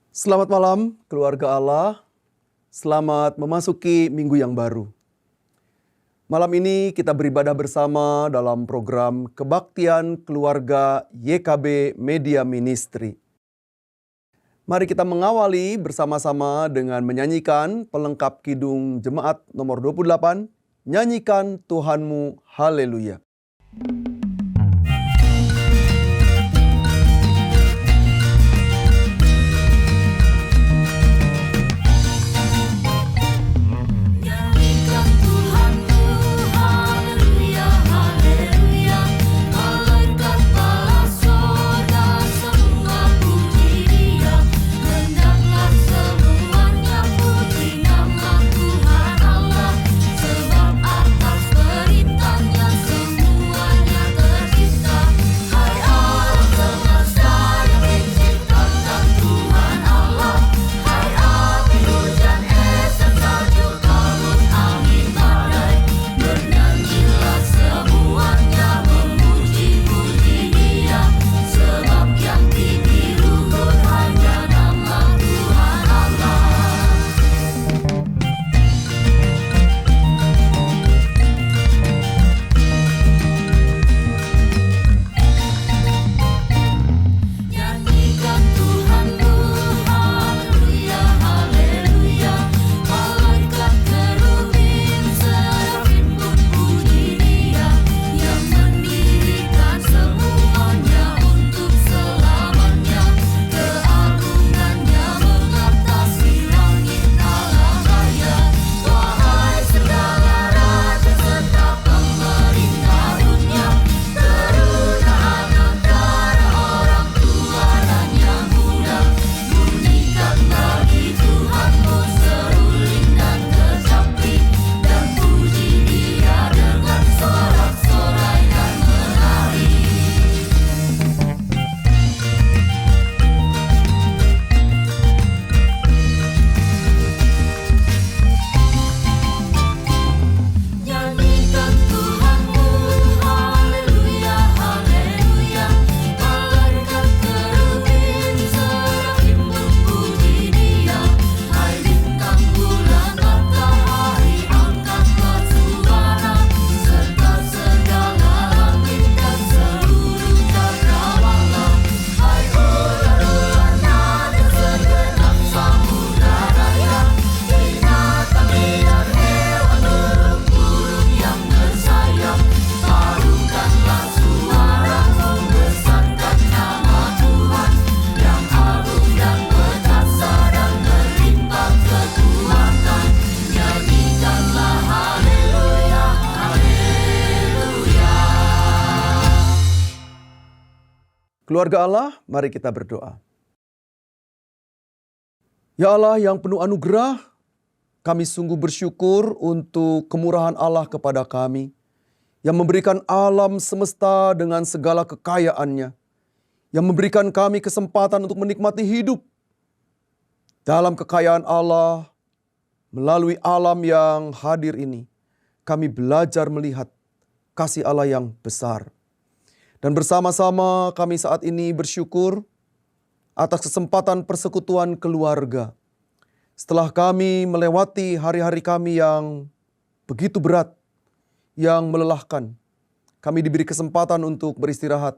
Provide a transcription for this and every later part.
Selamat malam keluarga Allah, selamat memasuki minggu yang baru. Malam ini kita beribadah bersama dalam program Kebaktian Keluarga YKB Media Ministry. Mari kita mengawali bersama-sama dengan menyanyikan pelengkap kidung jemaat nomor 28, Nyanyikan Tuhanmu Haleluya. Keluarga Allah, mari kita berdoa. Ya Allah yang penuh anugerah, kami sungguh bersyukur untuk kemurahan Allah kepada kami, yang memberikan alam semesta dengan segala kekayaannya, yang memberikan kami kesempatan untuk menikmati hidup dalam kekayaan Allah. Melalui alam yang hadir ini, kami belajar melihat kasih Allah yang besar. Dan bersama-sama kami saat ini bersyukur atas kesempatan persekutuan keluarga. Setelah kami melewati hari-hari kami yang begitu berat, yang melelahkan, kami diberi kesempatan untuk beristirahat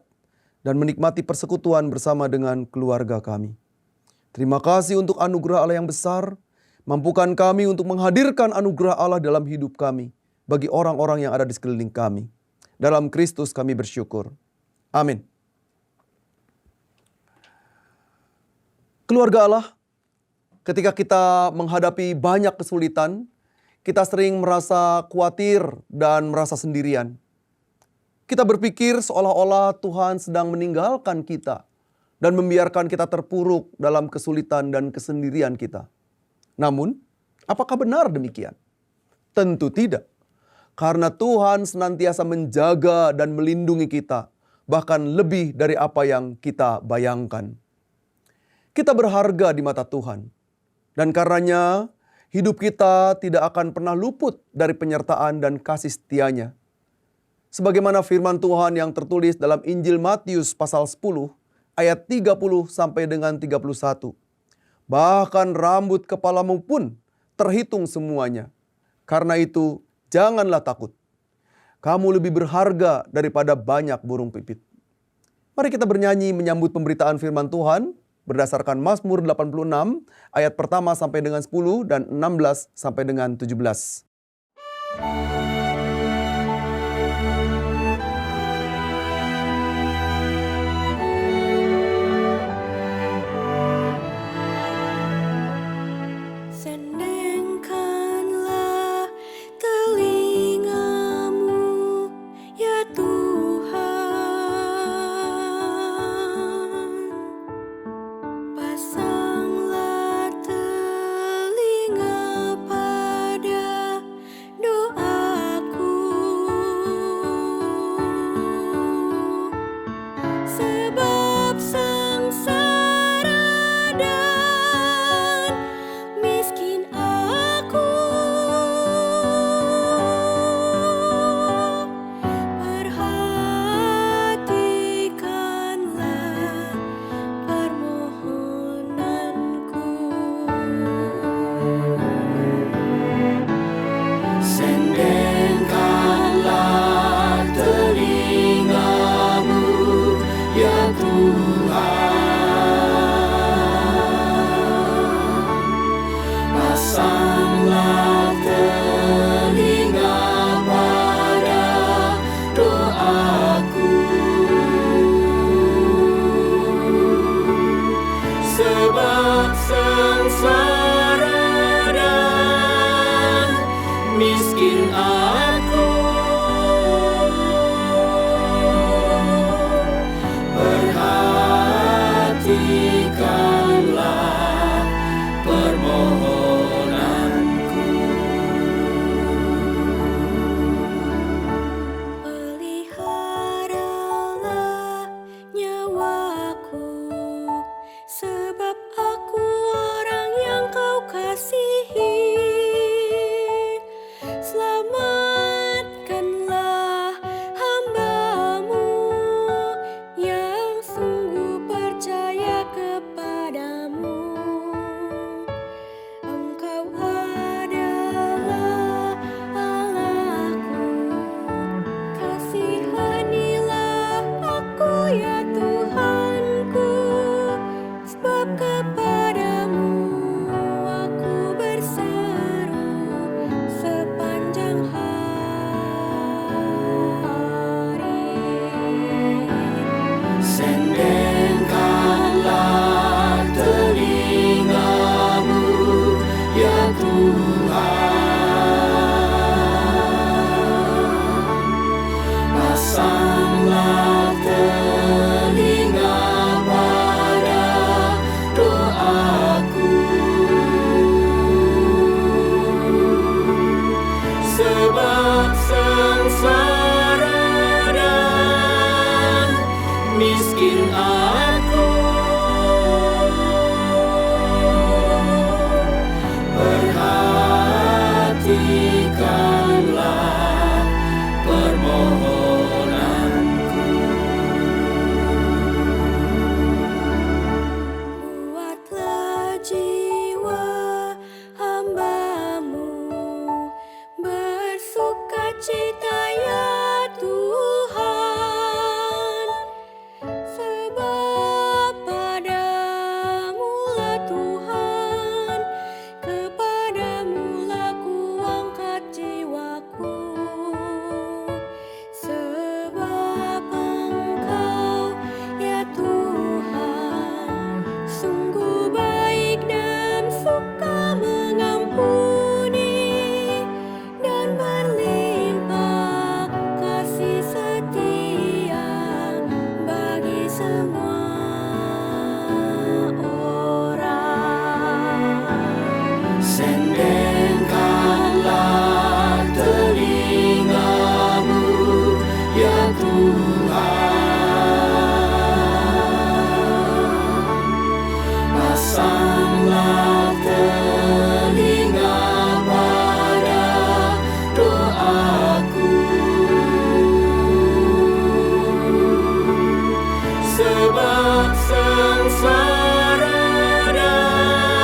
dan menikmati persekutuan bersama dengan keluarga kami. Terima kasih untuk anugerah Allah yang besar, mampukan kami untuk menghadirkan anugerah Allah dalam hidup kami, bagi orang-orang yang ada di sekeliling kami. Dalam Kristus kami bersyukur. Amin. Keluarga Allah, ketika kita menghadapi banyak kesulitan, kita sering merasa khawatir dan merasa sendirian. Kita berpikir seolah-olah Tuhan sedang meninggalkan kita dan membiarkan kita terpuruk dalam kesulitan dan kesendirian kita. Namun, apakah benar demikian? Tentu tidak. Karena Tuhan senantiasa menjaga dan melindungi kita, bahkan lebih dari apa yang kita bayangkan. Kita berharga di mata Tuhan, dan karenanya hidup kita tidak akan pernah luput dari penyertaan dan kasih setia-Nya. Sebagaimana firman Tuhan yang tertulis dalam Injil Matius pasal 10 ayat 30 sampai dengan 31. Bahkan rambut kepalamu pun terhitung semuanya. Karena itu, janganlah takut. Kamu lebih berharga daripada banyak burung pipit. Mari kita bernyanyi menyambut pemberitaan firman Tuhan berdasarkan Mazmur 86 ayat pertama sampai dengan 10 dan 16 sampai dengan 17. Sendengkanlah telingamu, ya Tuhan. Pasanglah telinga pada doaku. Sebab sengsara dan miskin aku. Perhatikanlah permohonanku. Sendengkanlah telingamu, ya Tuhan. Pasanglah telinga pada doaku. Sebab sengsara dan miskin aku. Perhatikanlah permohonanku. Peliharalah nyawaku, sebab aku orang yang Kau kasihi. Selamatkanlah hamba-Mu yang sungguh percaya kepadamu. Engkau adalah Allahku. Kasihanilah aku, ya Tuhanku, sebab kepadamu aku berseru sepanjang hari. Sendengkanlah telingamu, ya Tuhan. Pasanglah telinga pada doaku. Sebab sengsara dan miskin aku. Perhatikanlah permohonanku. Buatlah jiwa hamba-Mu bersukacita, ya Tuhan. Sebab padamu-lah Tuhan, kepadamu-lah ku angkat jiwaku. Sebab Engkau, ya Tuhan, sungguh baik dan suka mengampuni, dan berlimpah kasih setia bagi semua orang. Sendengkanlah telingamu, ya Tuhan. Pasanglah telinga pada doaku. Sebab sengsara dan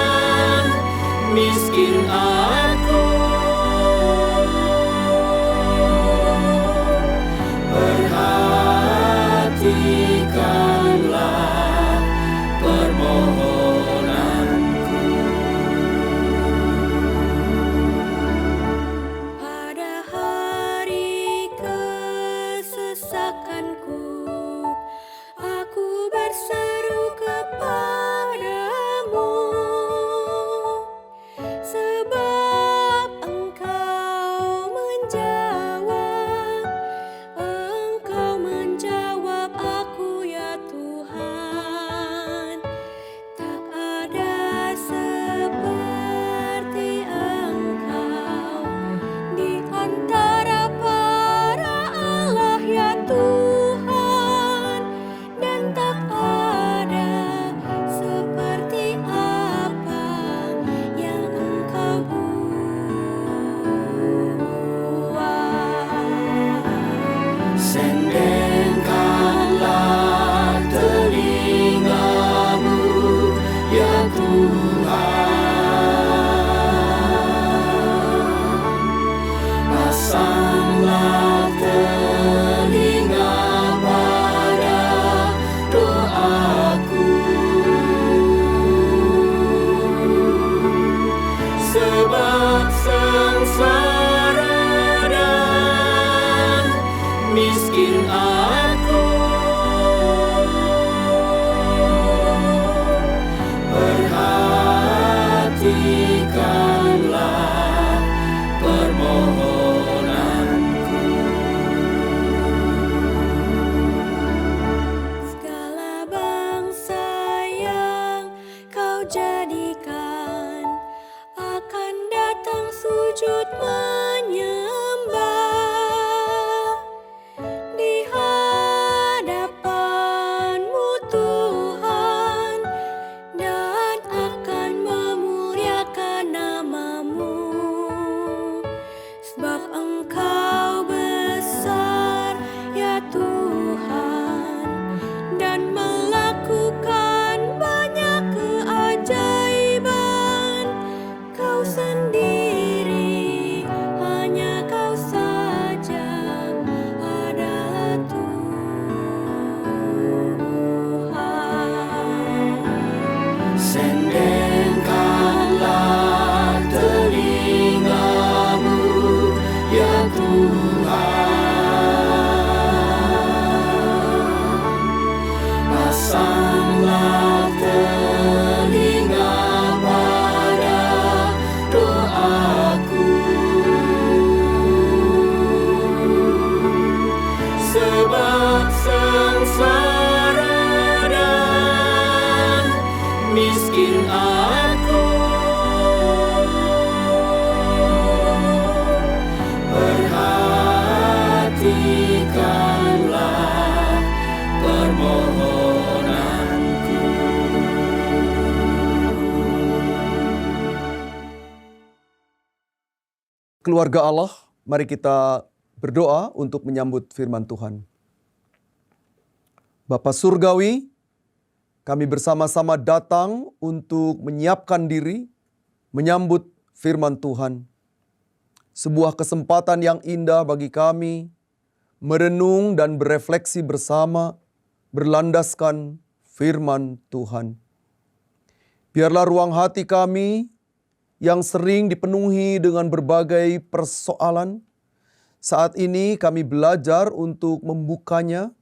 miskin aku. Perhatikanlah permohonanku. Pada hari kesesakanku, aku berseru kepadamu, sebab Engkau menjawab aku ya Tuhan. Tak ada seperti Engkau di antara para Allah ya Tuhan, dan tak ada seperti apa yang Engkau buat. Sendengkanlah telingamu ya Tuhan, pasanglah telinga pada doaku, sebab sengsara dan miskin aku. Perhatikanlah permohonanku. Segala bangsa yang Kau jadikan akan datang sujud menyembah di hadapan-Mu Tuhan, dan akan memuliakan nama-Mu, sebab Engkau besar ya Tuhan, dan melakukan banyak keajaiban. Kau sendiri, hanya Kau saja adalah Tuhan. Sendengkanlah telingamu ya Tuhan, pasanglah telinga pada doaku, sebab sengsara dan miskin aku. Perhatikanlah permohonanku. Keluarga Allah, mari kita berdoa untuk menyambut firman Tuhan. Bapa Surgawi, kami bersama-sama datang untuk menyiapkan diri, menyambut firman Tuhan. Sebuah kesempatan yang indah bagi kami, merenung dan berefleksi bersama, berlandaskan firman Tuhan. Biarlah ruang hati kami yang sering dipenuhi dengan berbagai persoalan, saat ini kami belajar untuk membukanya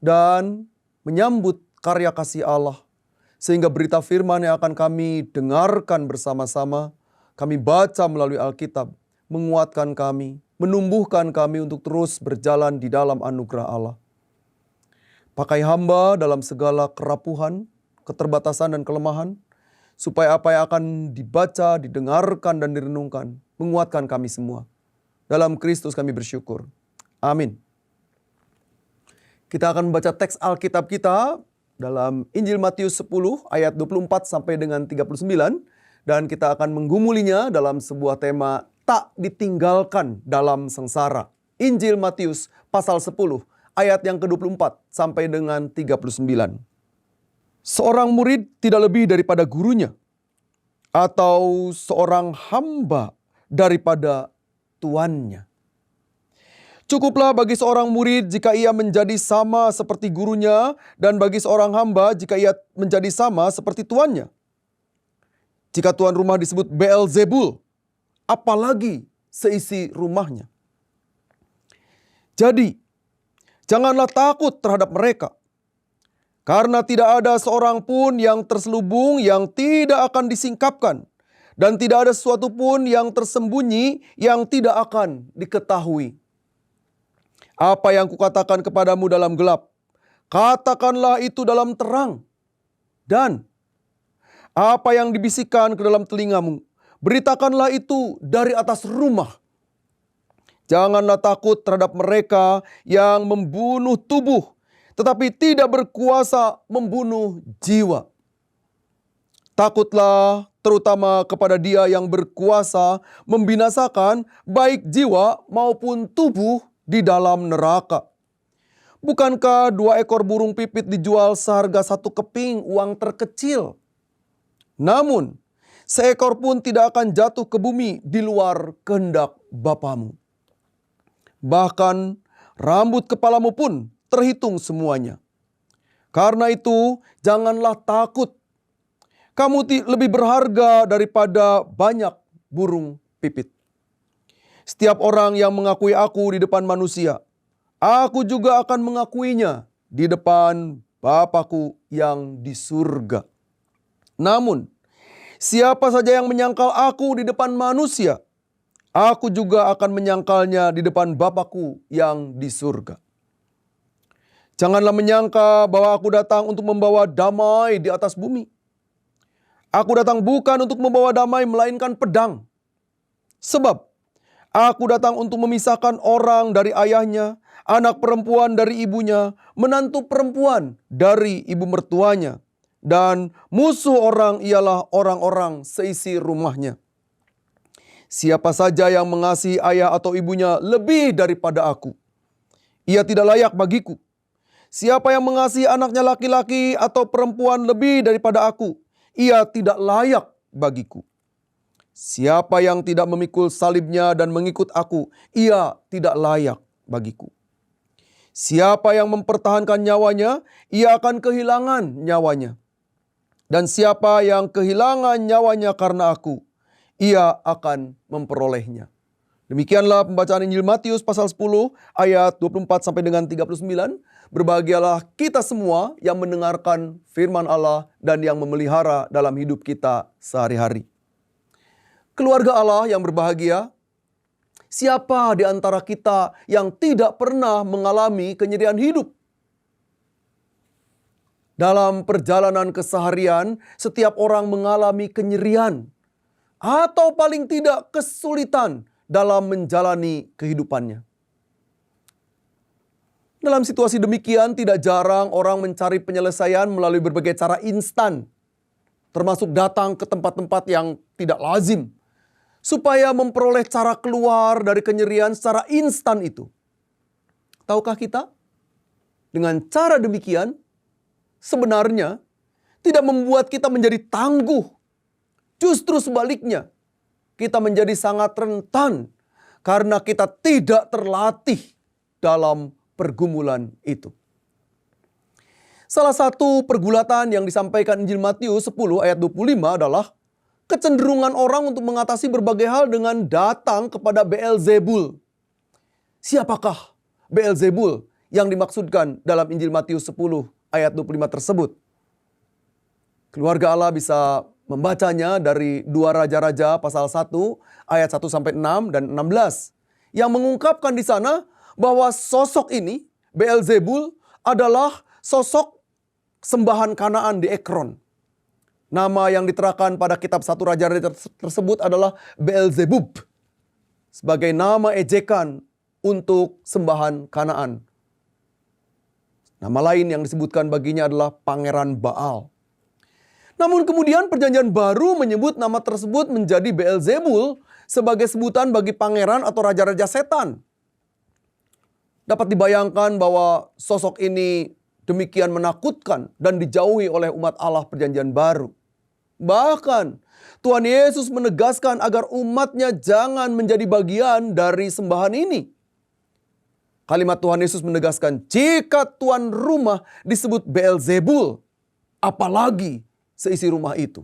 dan menyambut karya kasih Allah. Sehingga berita firman yang akan kami dengarkan bersama-sama, kami baca melalui Alkitab, menguatkan kami, menumbuhkan kami untuk terus berjalan di dalam anugerah Allah. Pakai hamba dalam segala kerapuhan, keterbatasan dan kelemahan, supaya apa yang akan dibaca, didengarkan dan direnungkan, menguatkan kami semua. Dalam Kristus kami bersyukur. Amin. Kita akan membaca teks Alkitab kita dalam Injil Matius 10 ayat 24 sampai dengan 39. Dan kita akan menggumulinya dalam sebuah tema tak ditinggalkan dalam sengsara. Injil Matius pasal 10 ayat yang ke-24 sampai dengan 39. Seorang murid tidak lebih daripada gurunya. atau seorang hamba daripada tuannya. Cukuplah bagi seorang murid jika ia menjadi sama seperti gurunya, dan bagi seorang hamba jika ia menjadi sama seperti tuannya. Jika tuan rumah disebut Beelzebul, apalagi seisi rumahnya. Jadi, janganlah takut terhadap mereka, karena tidak ada seorang pun yang terselubung yang tidak akan disingkapkan, dan tidak ada sesuatu pun yang tersembunyi yang tidak akan diketahui. Apa yang kukatakan kepadamu dalam gelap, katakanlah itu dalam terang. Dan apa yang dibisikkan ke dalam telingamu, beritakanlah itu dari atas rumah. Janganlah takut terhadap mereka yang membunuh tubuh, tetapi tidak berkuasa membunuh jiwa. Takutlah terutama kepada Dia yang berkuasa membinasakan baik jiwa maupun tubuh di dalam neraka. Bukankah 2 ekor burung pipit dijual seharga 1 keping uang terkecil? Namun, seekor pun tidak akan jatuh ke bumi di luar kehendak Bapamu. Bahkan rambut kepalamu pun terhitung semuanya. Karena itu, janganlah takut. Kamu lebih berharga daripada banyak burung pipit. Setiap orang yang mengakui aku di depan manusia, aku juga akan mengakuinya di depan Bapa-Ku yang di surga. Namun, siapa saja yang menyangkal aku di depan manusia, aku juga akan menyangkalnya di depan Bapa-Ku yang di surga. Janganlah menyangka bahwa aku datang untuk membawa damai di atas bumi. Aku datang bukan untuk membawa damai, melainkan pedang. Sebab aku datang untuk memisahkan orang dari ayahnya, anak perempuan dari ibunya, menantu perempuan dari ibu mertuanya, dan musuh orang ialah orang-orang seisi rumahnya. Siapa saja yang mengasihi ayah atau ibunya lebih daripada aku, ia tidak layak bagiku. Siapa yang mengasihi anaknya laki-laki atau perempuan lebih daripada aku, ia tidak layak bagiku. Siapa yang tidak memikul salibnya dan mengikut aku, ia tidak layak bagiku. Siapa yang mempertahankan nyawanya, ia akan kehilangan nyawanya. Dan siapa yang kehilangan nyawanya karena aku, ia akan memperolehnya. Demikianlah pembacaan Injil Matius pasal 10 ayat 24 sampai dengan 39. Berbahagialah kita semua yang mendengarkan firman Allah dan yang memelihara dalam hidup kita sehari-hari. Keluarga Allah yang berbahagia, siapa di antara kita yang tidak pernah mengalami kenyerian hidup? Dalam perjalanan keseharian, setiap orang mengalami kenyerian atau paling tidak kesulitan dalam menjalani kehidupannya. Dalam situasi demikian, tidak jarang orang mencari penyelesaian melalui berbagai cara instan, termasuk datang ke tempat-tempat yang tidak lazim, supaya memperoleh cara keluar dari kenyerian secara instan itu. Tahukah kita? Dengan cara demikian, sebenarnya tidak membuat kita menjadi tangguh. Justru sebaliknya, kita menjadi sangat rentan karena kita tidak terlatih dalam pergumulan itu. Salah satu pergulatan yang disampaikan Injil Matius 10 ayat 25 adalah kecenderungan orang untuk mengatasi berbagai hal dengan datang kepada Beelzebul. Siapakah Beelzebul yang dimaksudkan dalam Injil Matius 10 ayat 25 tersebut? Keluarga Allah bisa membacanya dari 2 Raja-Raja pasal 1 ayat 1 sampai 6 dan 16 yang mengungkapkan di sana bahwa sosok ini, Beelzebul, adalah sosok sembahan Kanaan di Ekron. Nama yang diterangkan pada kitab 1 Raja-Raja tersebut adalah Beelzebub, sebagai nama ejekan untuk sembahan Kanaan. Nama lain yang disebutkan baginya adalah Pangeran Baal. Namun kemudian Perjanjian Baru menyebut nama tersebut menjadi Beelzebul sebagai sebutan bagi pangeran atau raja-raja setan. Dapat dibayangkan bahwa sosok ini demikian menakutkan dan dijauhi oleh umat Allah Perjanjian Baru. Bahkan Tuhan Yesus menegaskan agar umatnya jangan menjadi bagian dari sembahan ini. Kalimat Tuhan Yesus menegaskan, jika tuan rumah disebut Beelzebul, apalagi seisi rumah itu.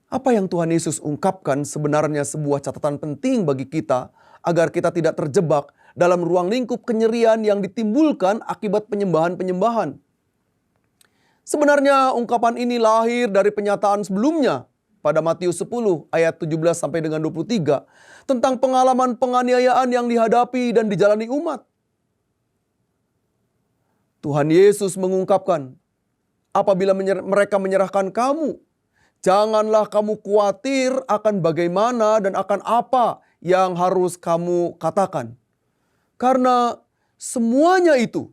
Apa yang Tuhan Yesus ungkapkan sebenarnya sebuah catatan penting bagi kita agar kita tidak terjebak dalam ruang lingkup kenyerian yang ditimbulkan akibat penyembahan-penyembahan. Sebenarnya ungkapan ini lahir dari penyataan sebelumnya pada Matius 10 ayat 17 sampai dengan 23 tentang pengalaman penganiayaan yang dihadapi dan dijalani umat. Tuhan Yesus mengungkapkan, apabila mereka menyerahkan kamu, janganlah kamu khawatir akan bagaimana dan akan apa yang harus kamu katakan. Karena semuanya itu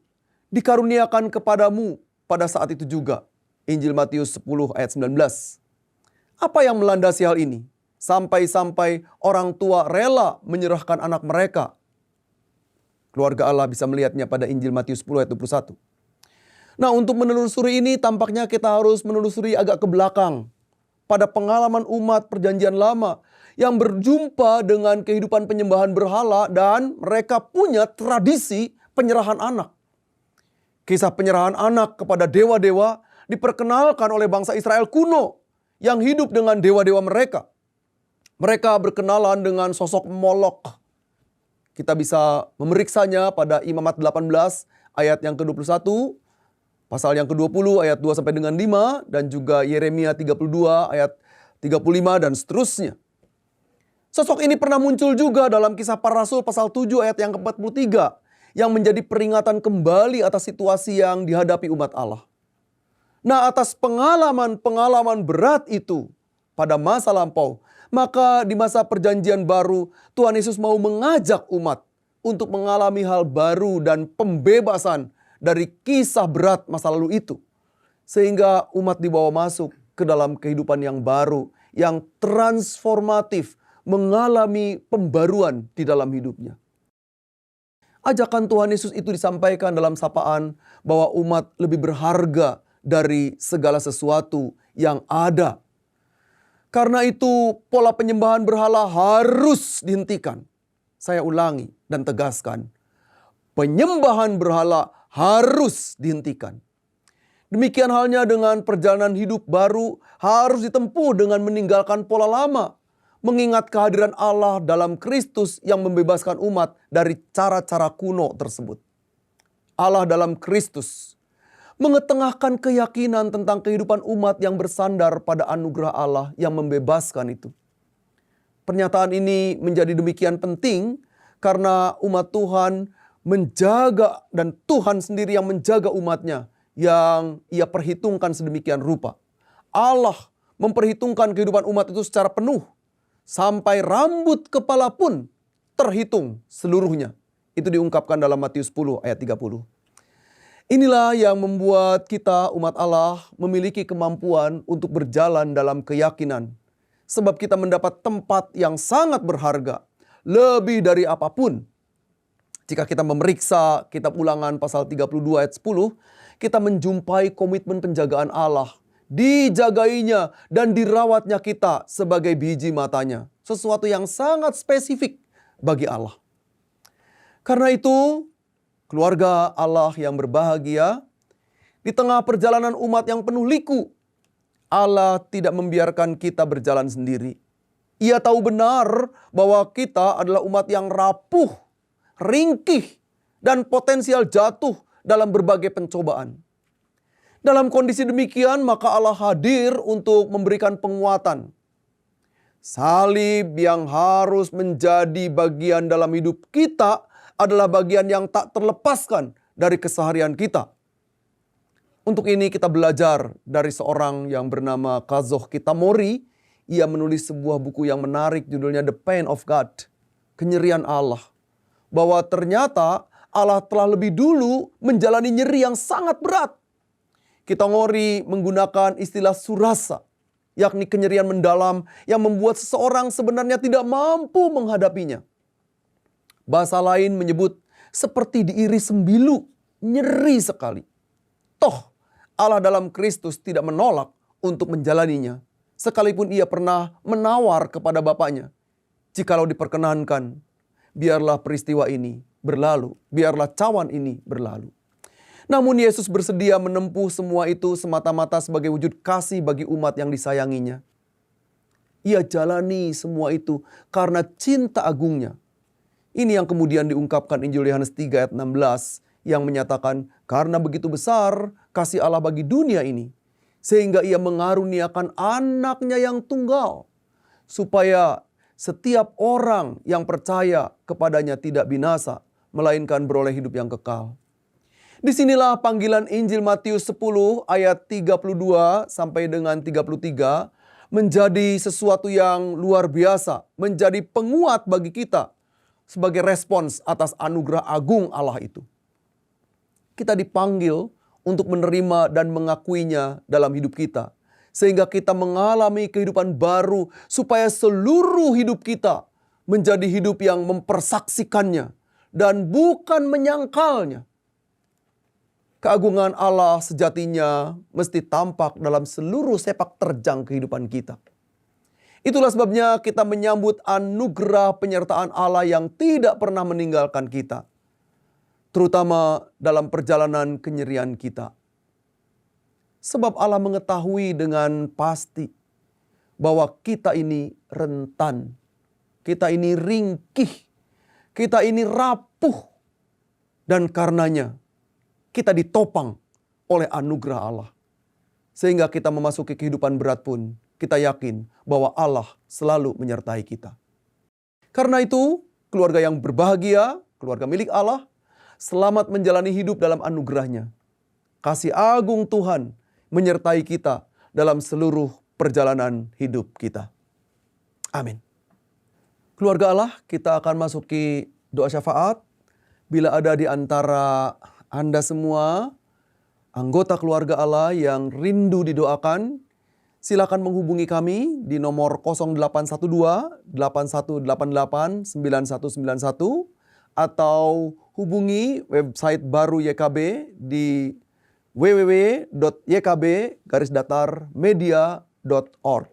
dikaruniakan kepadamu pada saat itu juga. Injil Matius 10 ayat 19. Apa yang melandasi hal ini? Sampai-sampai orang tua rela menyerahkan anak mereka. Keluarga Allah bisa melihatnya pada Injil Matius 10 ayat 21. Nah, untuk menelusuri ini tampaknya kita harus menelusuri agak ke belakang. Pada pengalaman umat perjanjian lama yang berjumpa dengan kehidupan penyembahan berhala dan mereka punya tradisi penyerahan anak. Kisah penyerahan anak kepada dewa-dewa diperkenalkan oleh bangsa Israel kuno yang hidup dengan dewa-dewa mereka. Mereka berkenalan dengan sosok Molok. Kita bisa memeriksanya pada Imamat 18 ayat yang ke-21, pasal yang ke-20 ayat 2 sampai dengan 5 dan juga Yeremia 32 ayat 35 dan seterusnya. Sosok ini pernah muncul juga dalam Kisah Para Rasul pasal 7 ayat yang ke-43 yang menjadi peringatan kembali atas situasi yang dihadapi umat Allah. Nah, atas pengalaman-pengalaman berat itu pada masa lampau, maka di masa perjanjian baru Tuhan Yesus mau mengajak umat untuk mengalami hal baru dan pembebasan dari kisah berat masa lalu itu. Sehingga umat dibawa masuk ke dalam kehidupan yang baru, yang transformatif, mengalami pembaruan di dalam hidupnya. Ajakan Tuhan Yesus itu disampaikan dalam sapaan bahwa umat lebih berharga dari segala sesuatu yang ada. Karena itu pola penyembahan berhala harus dihentikan. Saya ulangi dan tegaskan. Penyembahan berhala harus dihentikan. Demikian halnya dengan perjalanan hidup baru harus ditempuh dengan meninggalkan pola lama. Mengingat kehadiran Allah dalam Kristus yang membebaskan umat dari cara-cara kuno tersebut. Allah dalam Kristus mengetengahkan keyakinan tentang kehidupan umat yang bersandar pada anugerah Allah yang membebaskan itu. Pernyataan ini menjadi demikian penting karena umat Tuhan menjaga dan Tuhan sendiri yang menjaga umatnya yang ia perhitungkan sedemikian rupa. Allah memperhitungkan kehidupan umat itu secara penuh. Sampai rambut kepala pun terhitung seluruhnya. Itu diungkapkan dalam Matius 10 ayat 30. Inilah yang membuat kita umat Allah memiliki kemampuan untuk berjalan dalam keyakinan. Sebab kita mendapat tempat yang sangat berharga. Lebih dari apapun. Jika kita memeriksa kitab Ulangan pasal 32 ayat 10. Kita menjumpai komitmen penjagaan Allah. Dijagainya dan dirawatnya kita sebagai biji matanya. Sesuatu yang sangat spesifik bagi Allah. Karena itu, keluarga Allah yang berbahagia, di tengah perjalanan umat yang penuh liku, Allah tidak membiarkan kita berjalan sendiri. Ia tahu benar bahwa kita adalah umat yang rapuh, ringkih, dan potensial jatuh dalam berbagai pencobaan. Dalam kondisi demikian, maka Allah hadir untuk memberikan penguatan. Salib yang harus menjadi bagian dalam hidup kita adalah bagian yang tak terlepaskan dari keseharian kita. Untuk ini kita belajar dari seorang yang bernama Kazuo Kitamori. Ia menulis sebuah buku yang menarik judulnya The Pain of God, Kenyerian Allah. Bahwa ternyata Allah telah lebih dulu menjalani nyeri yang sangat berat. Kitamori menggunakan istilah surasa, yakni kenyerian mendalam yang membuat seseorang sebenarnya tidak mampu menghadapinya. Bahasa lain menyebut seperti diiris sembilu, nyeri sekali. Toh Allah dalam Kristus tidak menolak untuk menjalaninya. sekalipun ia pernah menawar kepada bapaknya, "Jikalau diperkenankan, biarlah peristiwa ini berlalu, biarlah cawan ini berlalu." Namun Yesus bersedia menempuh semua itu semata-mata sebagai wujud kasih bagi umat yang disayanginya. Ia jalani semua itu karena cinta agungnya. Ini yang kemudian diungkapkan Injil Yohanes 3 ayat 16 yang menyatakan, "Karena begitu besar kasih Allah bagi dunia ini, sehingga ia mengaruniakan anaknya yang tunggal, supaya setiap orang yang percaya kepadanya tidak binasa, melainkan beroleh hidup yang kekal." Disinilah panggilan Injil Matius 10 ayat 32 sampai dengan 33 menjadi sesuatu yang luar biasa, menjadi penguat bagi kita sebagai respons atas anugerah agung Allah itu. Kita dipanggil untuk menerima dan mengakuinya dalam hidup kita, sehingga kita mengalami kehidupan baru, supaya seluruh hidup kita menjadi hidup yang mempersaksikannya dan bukan menyangkalnya. Keagungan Allah sejatinya mesti tampak dalam seluruh sepak terjang kehidupan kita. Itulah sebabnya kita menyambut anugerah penyertaan Allah yang tidak pernah meninggalkan kita, terutama dalam perjalanan kenyerian kita. Sebab Allah mengetahui dengan pasti bahwa kita ini rentan, kita ini ringkih, kita ini rapuh, dan karenanya kita ditopang oleh anugerah Allah. Sehingga kita memasuki kehidupan berat pun, kita yakin bahwa Allah selalu menyertai kita. Karena itu, keluarga yang berbahagia, keluarga milik Allah, selamat menjalani hidup dalam anugerahnya. Kasih agung Tuhan menyertai kita dalam seluruh perjalanan hidup kita. Amin. Keluarga Allah, kita akan masuki doa syafaat. Bila ada di antara Anda semua, anggota keluarga Allah yang rindu didoakan, silakan menghubungi kami di nomor 0812 8188 9191 atau hubungi website baru YKB di www.ykb-media.org.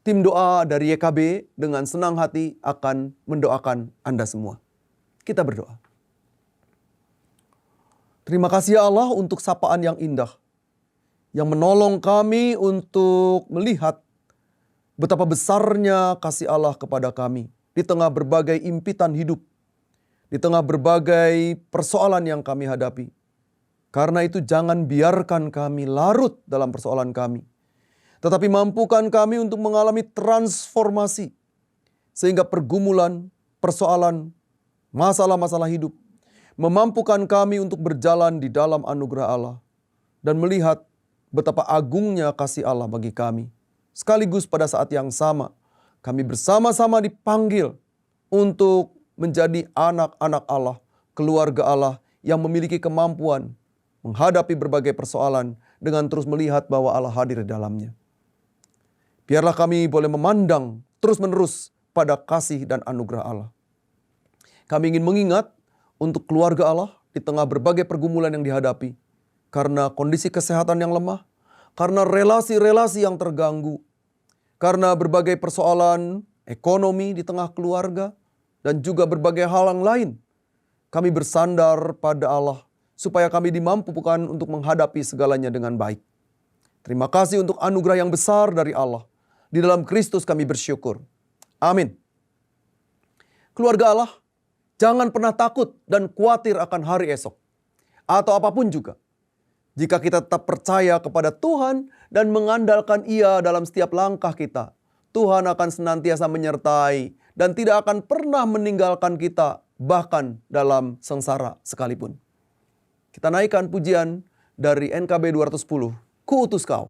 Tim doa dari YKB dengan senang hati akan mendoakan Anda semua. Kita berdoa. Terima kasih ya Allah untuk sapaan yang indah, yang menolong kami untuk melihat betapa besarnya kasih Allah kepada kami di tengah berbagai impitan hidup, di tengah berbagai persoalan yang kami hadapi. Karena itu jangan biarkan kami larut dalam persoalan kami, tetapi mampukan kami untuk mengalami transformasi, sehingga pergumulan, persoalan, masalah-masalah hidup memampukan kami untuk berjalan di dalam anugerah Allah dan melihat betapa agungnya kasih Allah bagi kami. Sekaligus pada saat yang sama, kami bersama-sama dipanggil untuk menjadi anak-anak Allah, keluarga Allah yang memiliki kemampuan menghadapi berbagai persoalan dengan terus melihat bahwa Allah hadir di dalamnya. Biarlah kami boleh memandang terus-menerus pada kasih dan anugerah Allah. Kami ingin mengingat untuk keluarga Allah di tengah berbagai pergumulan yang dihadapi, karena kondisi kesehatan yang lemah, karena relasi-relasi yang terganggu, karena berbagai persoalan ekonomi di tengah keluarga, dan juga berbagai hal yang lain. Kami bersandar pada Allah supaya kami dimampukan untuk menghadapi segalanya dengan baik. Terima kasih untuk anugerah yang besar dari Allah. Di dalam Kristus kami bersyukur. Amin. Keluarga Allah, jangan pernah takut dan khawatir akan hari esok, atau apapun juga. Jika kita tetap percaya kepada Tuhan dan mengandalkan Ia dalam setiap langkah kita, Tuhan akan senantiasa menyertai dan tidak akan pernah meninggalkan kita, bahkan dalam sengsara sekalipun. Kita naikkan pujian dari NKB 210, Ku Utus Kau.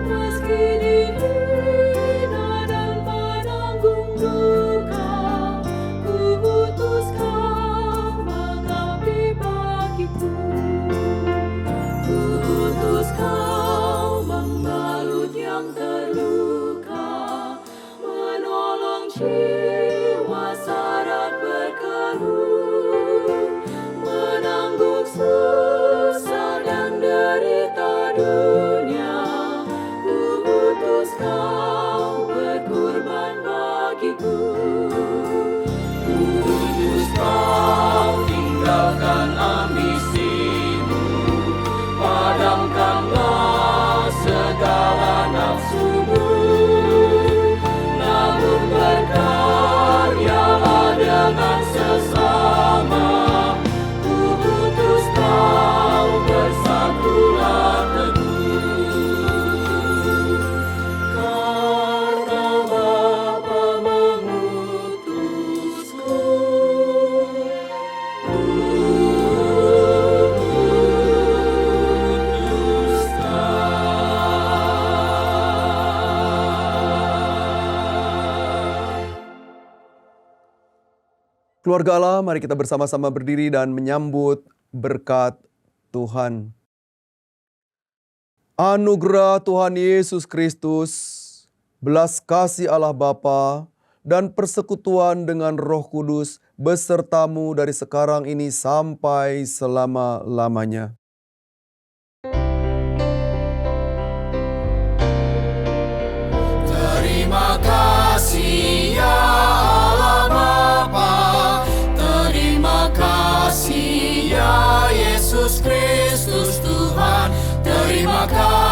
Meski dihina dan penanggung luka, Keluarga Allah, mari kita bersama-sama berdiri dan menyambut berkat Tuhan. Anugerah Tuhan Yesus Kristus, belas kasih Allah Bapa, dan persekutuan dengan Roh Kudus besertamu dari sekarang ini sampai selama-lamanya. Terima kasih ya Allah Bapa, terima kasih ya Yesus Kristus Tuhan, terima kasih